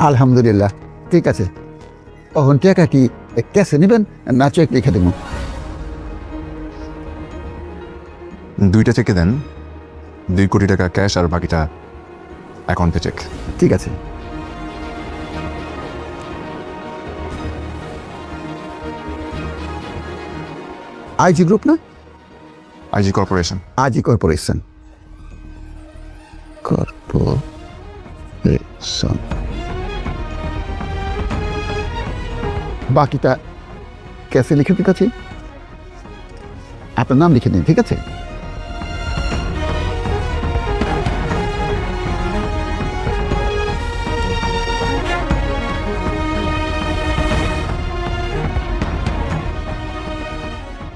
আলহামদুলিল্লাহ ঠিক আছে। তখন টাকা কি ক্যাশে নেবেন না চেক লিখে দেবো? দুইটা চেকে দেন, 2 কোটি টাকা ক্যাশ আর বাকিটা অ্যাকাউন্টে চেক। ঠিক আছে। আইজি গ্রুপ না? IG corporation. IG corporation. Corporation. বাকিটা ক্যাশে লিখে দিতেছি, আপনার নাম লিখে দিন। ঠিক আছে।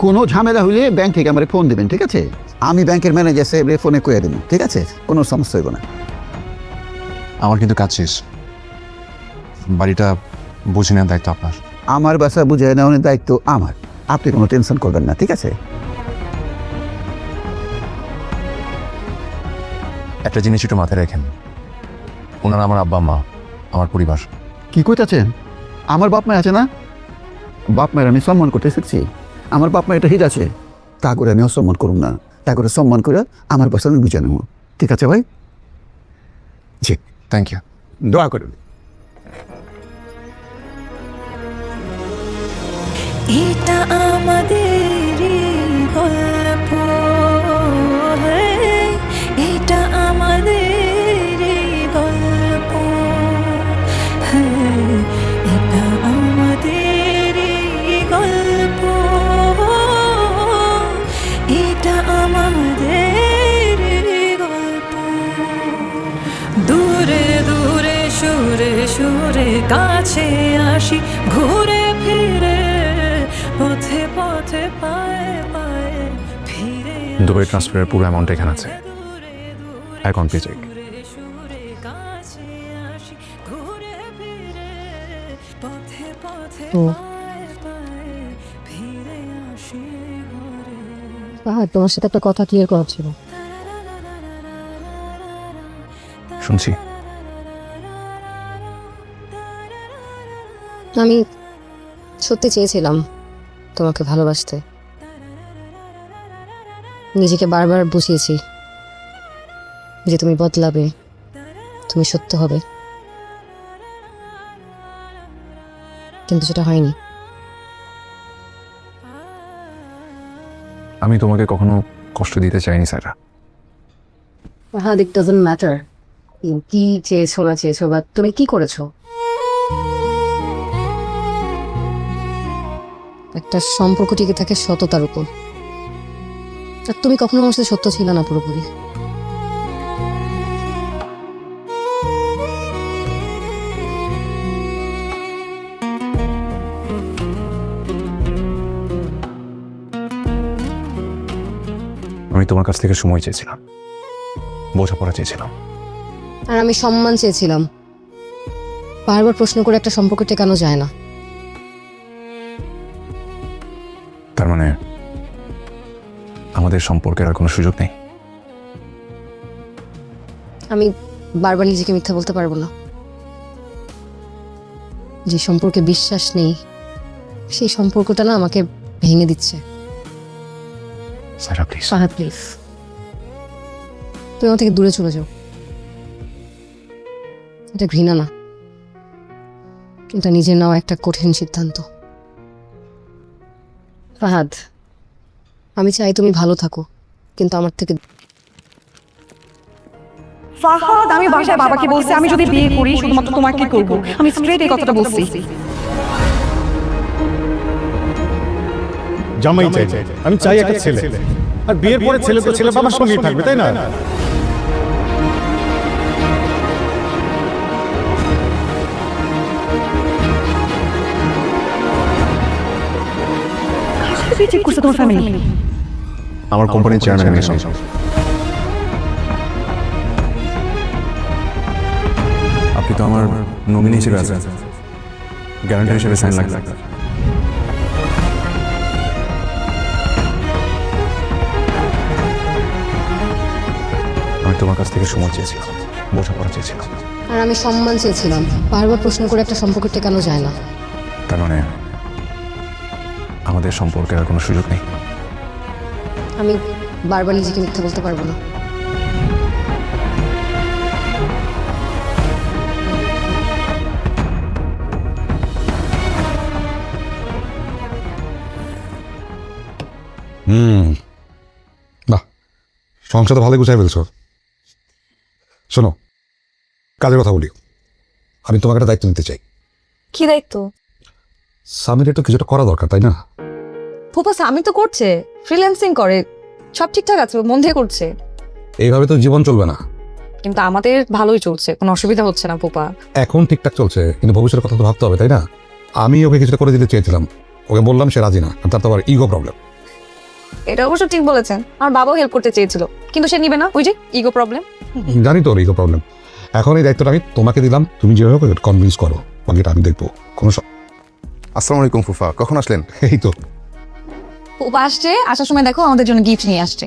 কোনো ঝামেলা হলে ব্যাংক থেকে আমার ফোন দেবেন। ঠিক আছে, আমি ব্যাংকের ম্যানেজার সাহেবের ফোনে কয়ে দেবেন। ঠিক আছে, কোনো সমস্যা হইব না। আমার কিন্তু কাজ শেষ, বাড়িটা বুঝে নেওয়ার দায়িত্ব আপনার। আমার বাসা বুঝে নেওয়ার দায়িত্ব আমার, আপনি কোনো টেনশন করবেন না। ঠিক আছে। একটা জিনিস একটু মাথায় রাখেন, ওনারা আমার আব্বা মা, আমার পরিবার। কি কইতাছেন? আমার বাপ মা আছে না? বাপ মায়ের আমি সম্মান করতে শিখছি। আমার বাপ মা এটা হিট আছে, তা করে আমি অসম্মান করুন না। তা করে সম্মান করে আমার বাসা আমি বুঝে নেব। ঠিক আছে ভাই? জি, থ্যাংক ইউ। দোয়া করুন। এটা আমাদের গল্প, এটা আমাদের গল্প, এটা আমাদের গল্প, এটা আমাদের গল্প। দূরে দূরে সুরে সুরে কাছে আসি, ঘুরে ফিরে পথে পথে পায়ে পায়ে ফিরে। দুবাই ট্রান্সফারের পুরো অ্যামাউন্ট এখানে আছে, অ্যাকাউন্ট পে চেক। তো তোমার সাথে একটা কথা ক্লিয়ার করা ছিল। শুনছি। আমি সত্যি চেয়েছিলাম তোমাকে ভালোবাসতে, নিজেকে বারবার বুঝিয়েছি যে তুমি বদলাবে, তুমি সত্য হবে, কিন্তু সেটা হয়নি। আমি তোমাকে কখনো কষ্ট দিতে চাইনি সাইরা। হ্যাঁ, ইট ডাজন্ট ম্যাটার কি চেয়েছো না চেয়েছো, বা তুমি কি করেছো। একটা সম্পর্ক টিকে থাকে সততার উপর, আর তুমি কখনো আমার সাথে সত্য ছিল না পুরোপুরি। আমি তোমার কাছ থেকে সময় চেয়েছিলাম, বোঝাপড়া চেয়েছিলাম, আর আমি সম্মান চেয়েছিলাম। বারবার প্রশ্ন করে একটা সম্পর্ক টেকানো যায় না। তার মানে আমাদের সম্পর্কের আর কোনো সুযোগ নেই? আমি বারবার নিজেকে মিথ্যা বলতে পারবো না। যে সম্পর্কে বিশ্বাস নেই, সেই সম্পর্কটা না আমাকে ভেঙে দিচ্ছে। সাইরা প্লিজ। ফাহাদ প্লিজ, তুমি আমার থেকে দূরে চলে যাও। এটা ঘৃণা না, এটা নিজের নেওয়া একটা কঠিন সিদ্ধান্ত। ফাহাদ, আমি চাই তুমি ভালো থাকো, কিন্তু আমার থেকে ফাহাদ, আমি বাসায় বাবাকে বলছি আমি যদি বিয়ে করি শুধুমাত্র তোমাকে করব। আমি স্ট্রেট এই কথাটা বলছি। জামাই চাই, আমি চাই একটা ছেলে, আর বিয়ের পরে ছেলে তো ছেলে বাবার সঙ্গেই থাকবে, তাই না? চেক করছে তোমার ফ্যামিলি? আমার কোম্পানির চেয়ারম্যানের সঙ্গে। আপনি তো আমার নমিনি হিসেবে আছেন, গ্যারান্টার হিসেবে সাইন লাগবে। আমি তোমার কাছ থেকে সময় চেয়েছিলাম, বোঝাপড়া চেয়েছিলাম, আর আমি সম্মান চেয়েছিলাম। বারবার প্রশ্ন করে একটা সম্পর্ক টেকানো যায় না। তার মানে আমাদের সম্পর্কে আর কোনো সুযোগ নেই? আমি বারবার নিজেকে মিথ্যা বলতে পারবো না। বাহ, সংসার তো ভালোই গুছাই ফেলছো। শোনো, কাজের কথা বলি। আমি তোমাকে একটা দায়িত্ব নিতে চাই। কি দায়িত্ব? সামিরের তো কিছুটা করা দরকার, তাই না? ফুপা স্বামী তো করছে, ফ্রিল্যান্সিং করে, সব ঠিকঠাক আছে, ও মন দিয়ে করছে। এইভাবে তো জীবন চলবে না। কিন্তু আমাদের ভালোই চলছে, কোনো অসুবিধা হচ্ছে না ফুপা। এখন ঠিকঠাক চলছে, কিন্তু ভবিষ্যতের কথা তো ভাবতে হবে, তাই না? আমি ওকে কিছুটা করে দিতে চেয়েছিলাম, ওকে বললাম, সে রাজি না। আর তার তো আবার ইগো প্রবলেম। এটা অবশ্য ঠিক বলেছেন, আমার বাবাও হেল্প করতে চেয়েছিল, কিন্তু সে নিবে না, ওই যে ইগো প্রবলেম। জানি তো ওর ইগো প্রবলেম। এখন এই দায়িত্বটা আমি তোমাকে দিলাম, তুমি যেভাবে হোক কনভিন্স করো, বাকিটা আমি দেখবো। কোনো আসসালামু আলাইকুম ফুফা, কখন আসলেন? এই তো ফুপা আসছে, আসার সময় দেখো আমাদের জন্য গিফট নিয়ে আসছে।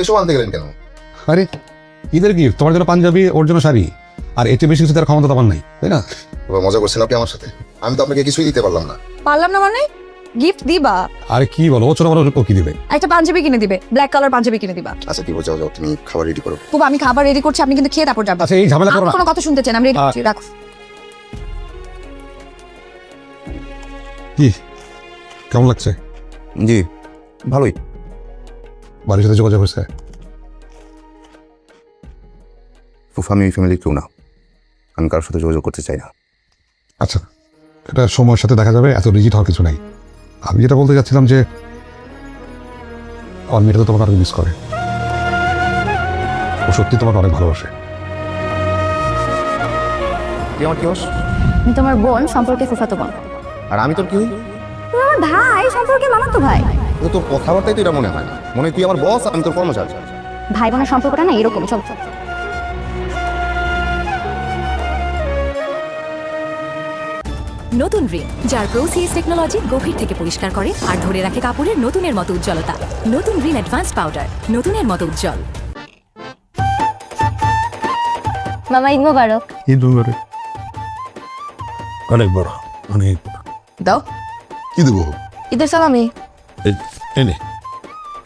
এসব আনতে গেলেন কেন? আরে ঈদের গিফট, তোমার জন্য পাঞ্জাবি, ওর জন্য শাড়ি। আর এতে বেশি কিছু তার ক্ষমতা তো আমার নাই, তাই না? মজা করছেন আপনি আমার সাথে? আমি তো আপনাকে কিছুই দিতে পারলাম না। পারলাম না মানে? গিফট দিবা? আরে কি বলো, ও ছোট বড় ও কি দিবে? একটা পাঞ্জাবি কিনে দিবে, ব্ল্যাক কালার পাঞ্জাবি কিনে দিবা। আচ্ছা দিব, যাও যাও, তুমি খাবার রেডি করো। ফুপা আমি খাবার রেডি করছি, আপনি কিন্তু খেয়ে তারপর যাবেন। আচ্ছা এই ঝামেলা করো না। কোনো কথা শুনতে চান, আমি রেডি করছি, রাখো। কি কেমন লাগছে? জি ভালোই। বাড়ির সাথে যোগাযোগ হয়েছে? ফুফা আমি এই ফ্যামিলির কেউ না, আমি কারোর সাথে যোগাযোগ করতে চাই না। আচ্ছা, এটা সময়ের সাথে দেখা যাবে, এত রিজিট হওয়ার কিছু নাই। আমি যেটা বলতে যাচ্ছিলাম যে আমার মেয়েটা তো তোমাকে অনেক মিস করে। ও সত্যি তোমাকে অনেক ভালোবাসে। তুই আমার কি হস? তোমার বোন সম্পর্কে ফুফাতো বোন। আর আমি তোর কি হই? আমার ভাই সম্পর্কে মামাতো ভাই। কিন্তু তোর কথাবার্তাই তো এটা মনে হয় না, মনে হয় তুই আমার বস আর আমি তোর কর্মচারী। ভাই বোনের সম্পর্কটা না এরকম সব। নতুন রিন, যার প্রোসিএস টেকনোলজি গভীর থেকে পরিষ্কার করে আর ধরে রাখে কাপড়ের নতুনের মতো উজ্জ্বলতা। নতুন রিন অ্যাডভান্স পাউডার, নতুনের মতো উজ্জ্বল। মামা ঈদ মোবারক। ঈদ মোবারক। অনেক বড়, অনেক বড়। দাও কি দেবো? ঈদের সালামি এনে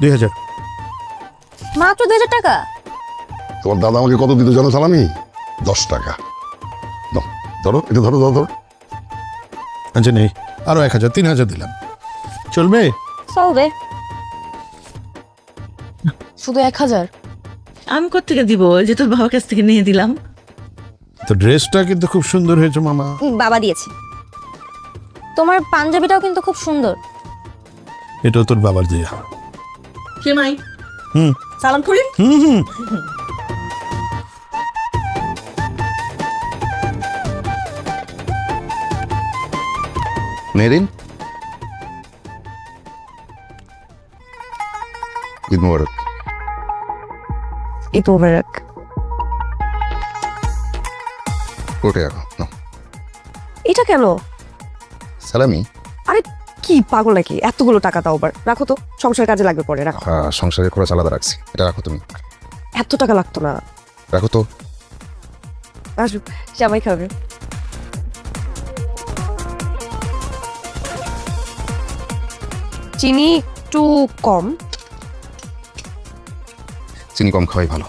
2000। মাত্র 2000 টাকা। তোমার দাদা আমাকে কত দিত জানো সালামি? 10 টাকা। নাও, ধরো, এটা ধরো ধরো ধরো। আচ্ছা নেই, আরো 1000, 3000 দিলাম, চলবে? চলবে। শুধু 1000? আমি কোত্থেকে দিব? ওই যে তোর বাবার কাছ থেকে নিয়ে দিলাম। তো ড্রেসটা কিন্তু খুব সুন্দর হয়েছে মামা। বাবা দিয়েছে। তোমার পাঞ্জাবিটাও কিন্তু খুব সুন্দর। এটাও তোর বাবার দেয়া। কে মাই? হুম সালাম করি। হুম হুম। মেরিন, ঈদ মোবারক। ঈদ মোবারক। ওকে রাখো, নাও। এটা কেন? সালামি। আরে কি পাগল নাকি, এতগুলো টাকা দাও, আবার রাখো তো, সংসার কাজে লাগবে পরে, রাখো। হ্যাঁ, সংসারের খরচ আলাদা রাখছি, এটা রাখো তুমি। এত টাকা লাগতো না। রাখো তো। আসুক, জামাই খাবে। চিনি একটু কম। চিনি কম খাওয়াই ভালো।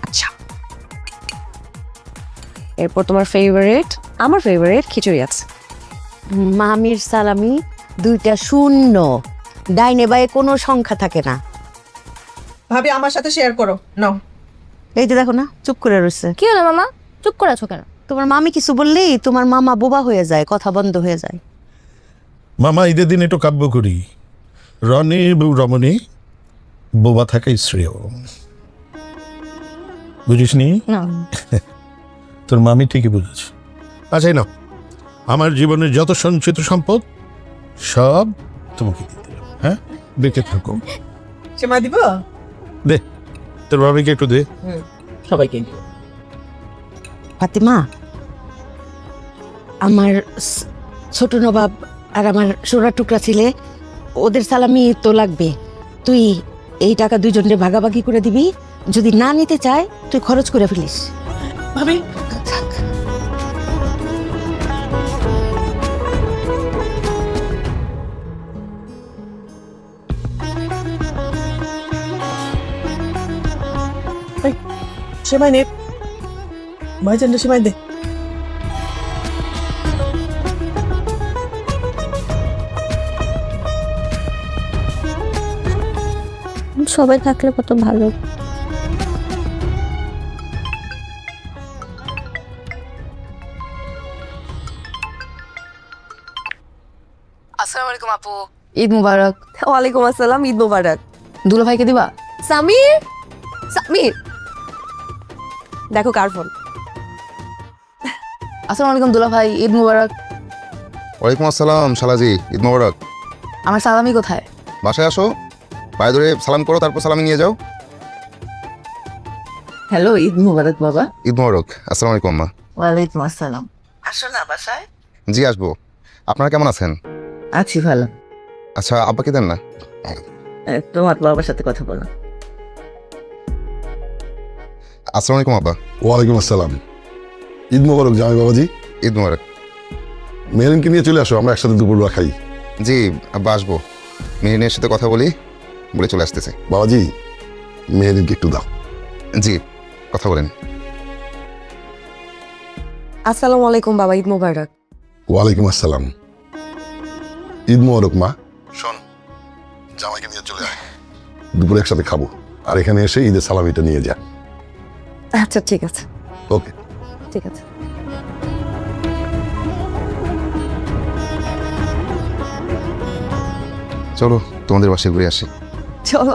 আচ্ছা, এরপর তোমার ফেভারিট, আমার ফেভারিট খিচুড়ি আছে। মামির সালামি 2টা শূন্য, ডাইনে বায়ে কোনো সংখ্যা থাকে না। ভাবি আমার সাথে শেয়ার করো, নাও। এই যে দেখো না, চুপ করে রয়েছে। কি হলো মামা, চুপ করে আছো কেন? তোমার মামি কিছু বললেই তোমার মামা বোবা হয়ে যায়, কথা বন্ধ হয়ে যায়। মামা ঈদের দিন একটু কাব্য করি। রনি রমণী বোবা থাকাই শ্রেয়, বুঝিস নি? না তোর মামি ঠিকই বুঝেছে। আচ্ছা না, আমার জীবনের যত সঞ্চিত সম্পদ সব তোমাকে দিয়ে দিলাম। হ্যাঁ, দেখে থাকো। সেমা দিব? দে, তোর মামিকে একটু দে। সবাইকে দিব। ফাতিমা, আমার ছোট নবাব আর আমার সোনা টুকরা ছিলে, ওদের সালামি তো লাগবে। তুই এই টাকা দুইজনের ভাগাভাগি করে দিবি, যদি না নিতে চায় তুই খরচ করে ফেলিস। ভাবি থাক। সেমাই নে, ভাইজানটা সেমাই দে। সবাই থাকলে কত ভালো। আসসালামু আলাইকুম আপু, ঈদ মুবারক। ওয়ালাইকুম আসসালাম, ঈদ মোবারক। দুলা ভাইকে দিবা? সামির, সামির, দেখো কার ফোন। আসসালামু আলাইকুম দুলা ভাই, ঈদ মুবারক। ওয়ালাইকুম আসসালাম শালাজি, ঈদ মোবারক। আমার সালামি কোথায়? বাসায় আসো, পায়ে ধরে সালাম করো, তারপর সালামি নিয়ে যাও। হ্যালো, ঈদ মুবারক বাবা। ঈদ মোবারক। আসসালামু আলাইকুম আম্মা। ওয়ালাইকুম আসসালাম। আসো না বাসায়। জি আসবো। আপনারা কেমন আছেন? আছি ভালো। আচ্ছা, আব্বাকে দেন না। তোমার বাবার সাথে কথা বলো। আসসালামু আলাইকুম আব্বা। ওয়ালাইকুম আসসালাম। ঈদ মোবারক জামাই বাবাজি। ঈদ মোবারক। মেহরিনকে নিয়ে চলে আসো, আমরা একসাথে দুপুরবেলা খাই। জি আব্বা আসবো, মেহরিনের সাথে কথা বলি, বলে চলে আসতেছে। বাবাজি, মেহরিনকে একটু দাও। জি কথা বলেন। আসসালামু আলাইকুম বাবা, ঈদ মোবারক। ওয়ালাইকুম আসসালাম। ঈদ মোবারক মা। শোন, জামাইকে নিয়ে চলে আয়, দুপুরে একসাথে খাবো, আর এখানে এসে ঈদের সালামিটা নিয়ে যা। আচ্ছা ঠিক আছে, ওকে। ঠিক আছে। চলো তোমাদের বাসায় ঘুরে আসি। চলো।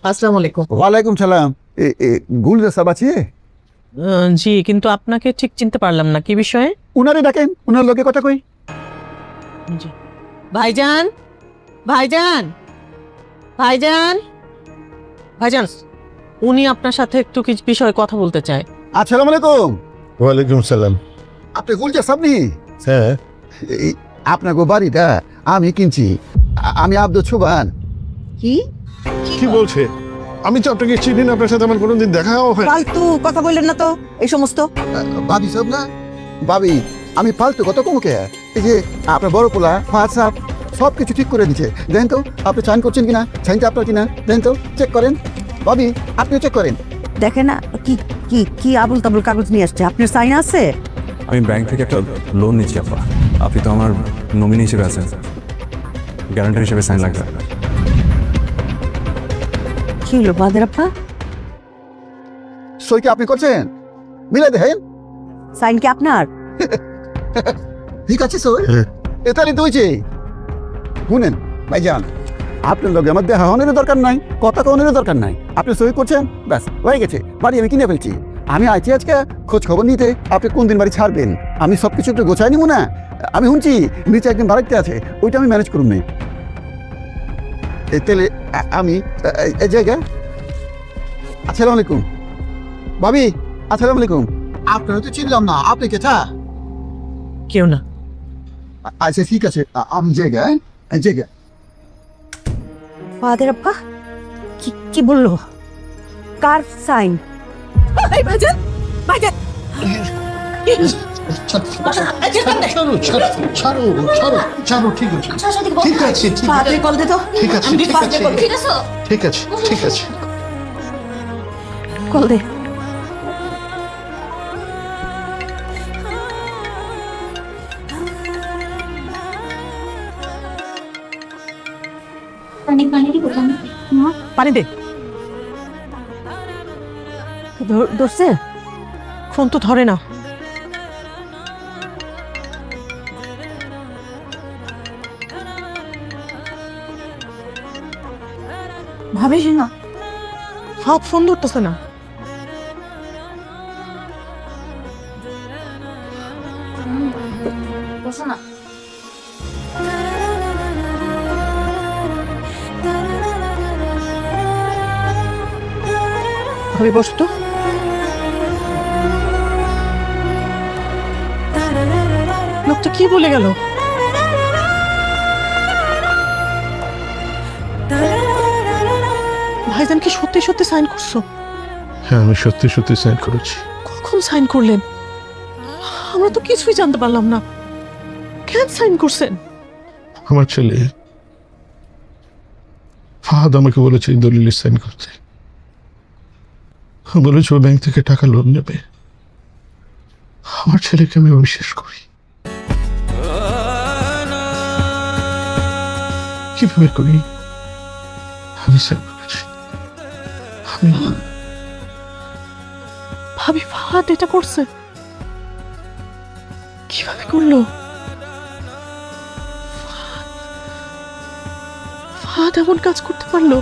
আসসালামু আলাইকুম। ওয়ালাইকুম সালাম। গুলজা সাহেব আছে? জি, কিন্তু আপনাকে ঠিক চিনতে পারলাম না, কি বিষয়ে? উনারে ডাকেন, উনার লোকে কথা কই। জি। ভাইজান, ভাইজান, ভাইজান, ভাইজান, উনি আপনার সাথে একটু কিছু বিষয়ে কথা বলতে চায়। আসসালামু আলাইকুম। ওয়ালাইকুম সালাম। আপনি গুলজা সাহেব নি? হ্যাঁ, আপনাকে বাড়িটা আমি কিনছি, আমি আব্দুল সুবান। কি কি বলছে? আমি তো আপনাকে চিনি না, আপনার সাথে আমার কোনোদিন দেখাও হয়। ফালতু কথা বললেন না তো এই সমস্ত। ভাবি সব না ভাবি, আমি ফালতু কত কমকে। এই যে আপনার বড় পোলা হোয়াটসঅ্যাপ সব কিছু ঠিক করে দিচ্ছে। দেখেন তো আপনি সাইন করছেন কিনা, সাইনটা আপনার কিনা দেখেন তো, চেক করেন। ভাবি আপনিও চেক করেন। দেখে না কি কি কি আবুল তাবুল কাগজ নিয়ে আসছে, আপনার সাইন আছে? আমি ব্যাংক থেকে একটা লোন নিচ্ছি আপা, আপনি তো আমার নমিনি হিসেবে আছেন, গ্যারান্টার হিসেবে সাইন লাগবে। কি হলো বাদের আপা? সই কি আপনি করছেন? মিলে দেখেন। সাইন কি আপনার? ঠিক আছে সই, এতালি তুইছে। শুনেন ভাইজান, আপনার লগে আমার দেখা হনের দরকার নাই, কথা কনের দরকার নাই। আপনি সই করছেন, ব্যাস হয়ে গেছে। বাড়ি আমি কিনে ফেলছি। আমি আইছি আজকে খোঁজ খবর নিতে, আপনি কোন দিন বাড়ি ছাড়বেন। আমি সব কিছু একটু গোছাই নিব না। আমি শুনছি নিচে একদিন বাড়িতে আছে, ওইটা আমি ম্যানেজ করুন নাই। তাহলে আমি এই জায়গায়। আসসালামু আলাইকুম ভাবি। আসসালামু আলাইকুম। আপনারা তো চিনলাম না, আপনি কে? কেউ না। আচ্ছা ঠিক আছে, আমি জায়গায় জায়গায়। বাদের আপা কি কি বললো? কার সাইন? ভাইজান, ভাইজান, কল দে। পানি দে। ধরছে? ফোন তো ধরে না। ভাবিস না, হাত ফোন ধরতেছে না। ভাবি বস তো। লোকটা কি বলে গেল? ভাইজান কি সত্যি সত্যি সাইন করছো? হ্যাঁ, আমি সত্যি সত্যি সাইন করেছি। কখন সাইন করলেন? আমরা তো কিছুই জানতে পারলাম না। কেন সাইন করছেন? আমার ছেলে ফাহাদ আমাকে বলেছে এই দলিলে সাইন করতে। বলেছে ও ব্যাংক থেকে টাকা লোন নেবে। আমার ছেলেকে আমি বিশ্বাস করি। কিভাবে করি? আমি সাইন করেছি। আমি ভাবি ফাহাদ এটা করছে? কিভাবে করলো? ফাহাদ এমন কাজ করতে পারলো?